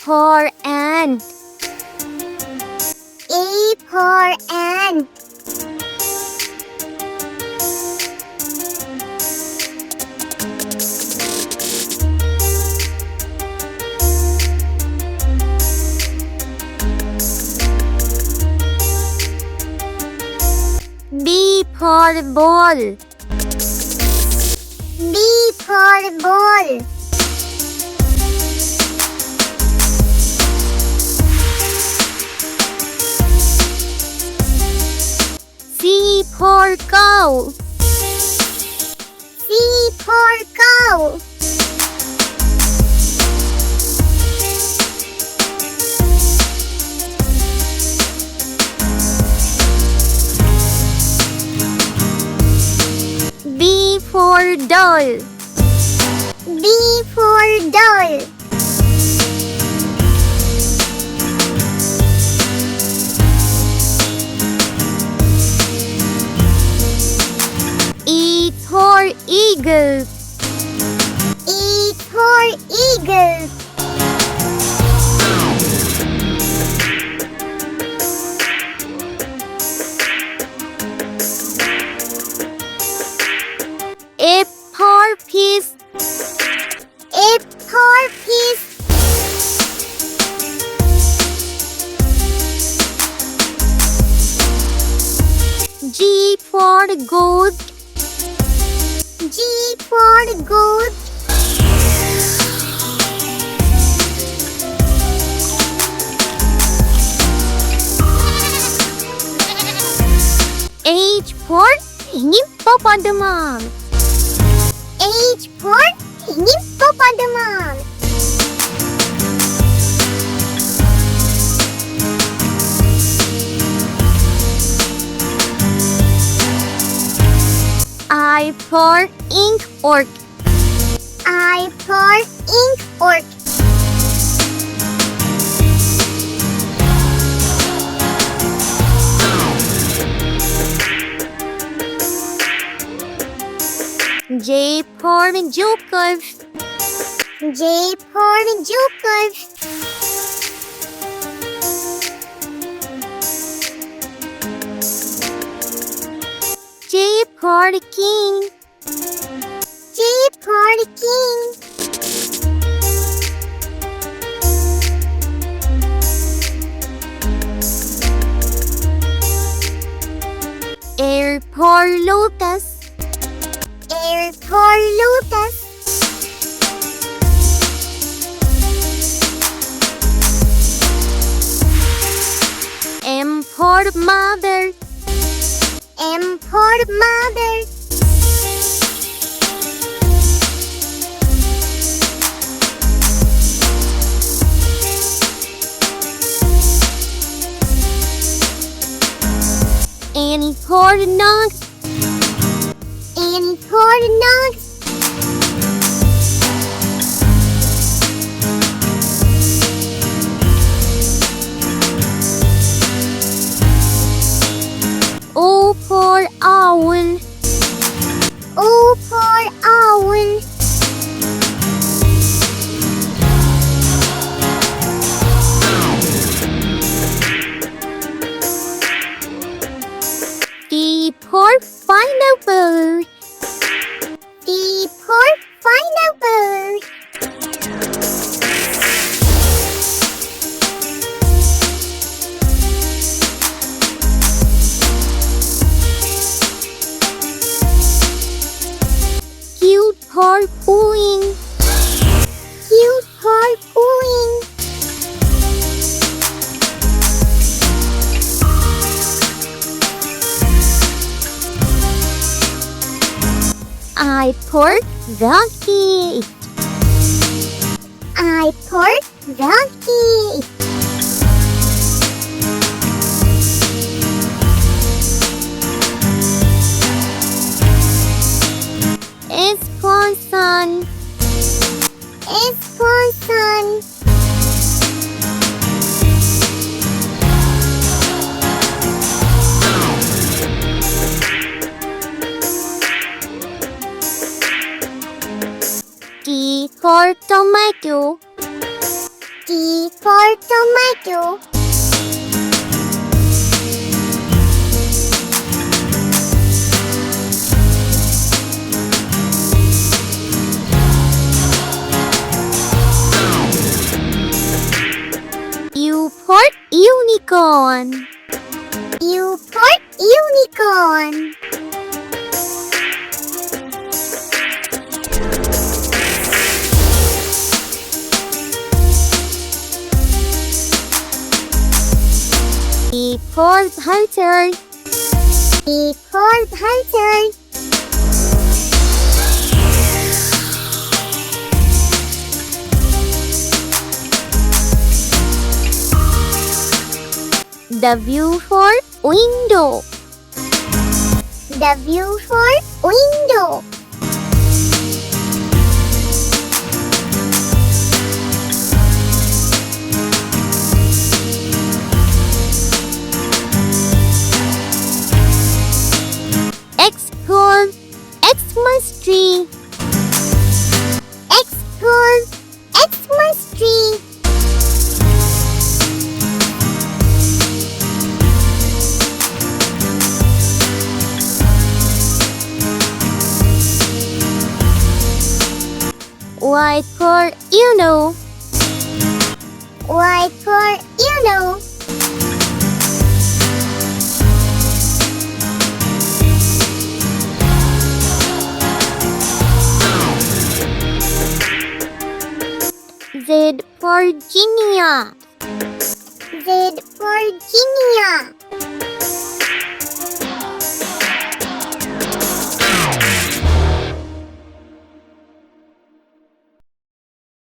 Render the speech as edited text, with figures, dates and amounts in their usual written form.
for ant. A for ant. B for ball. B for ball. C for cow. C for cow. D for doll. D for doll. E for eagle. E for eagle. F for fish. F for fish. G for goat. G for goat. H for hippopotamus. H for hippopotamus. I for ink orc. I for ink orc. J for joker. J for joker. J for king. J for king. L for lotus. L for lotus. M for mother. M for mother. N for nut. N for nut. O for owl. O for owl. P for pineapple. P for pineapple. Q for queen. Q for queen. I for donkey. I for donkey. S for sun. S for sun. T for tomato. T for tomato. U for unicorn. U for unicorn. P for hunter. P for hunter. W for window. W for window. X for Xmas tree. X for Xmas tree. Y for yellow. Y for yellow. Z for Virginia. Z for Virginia.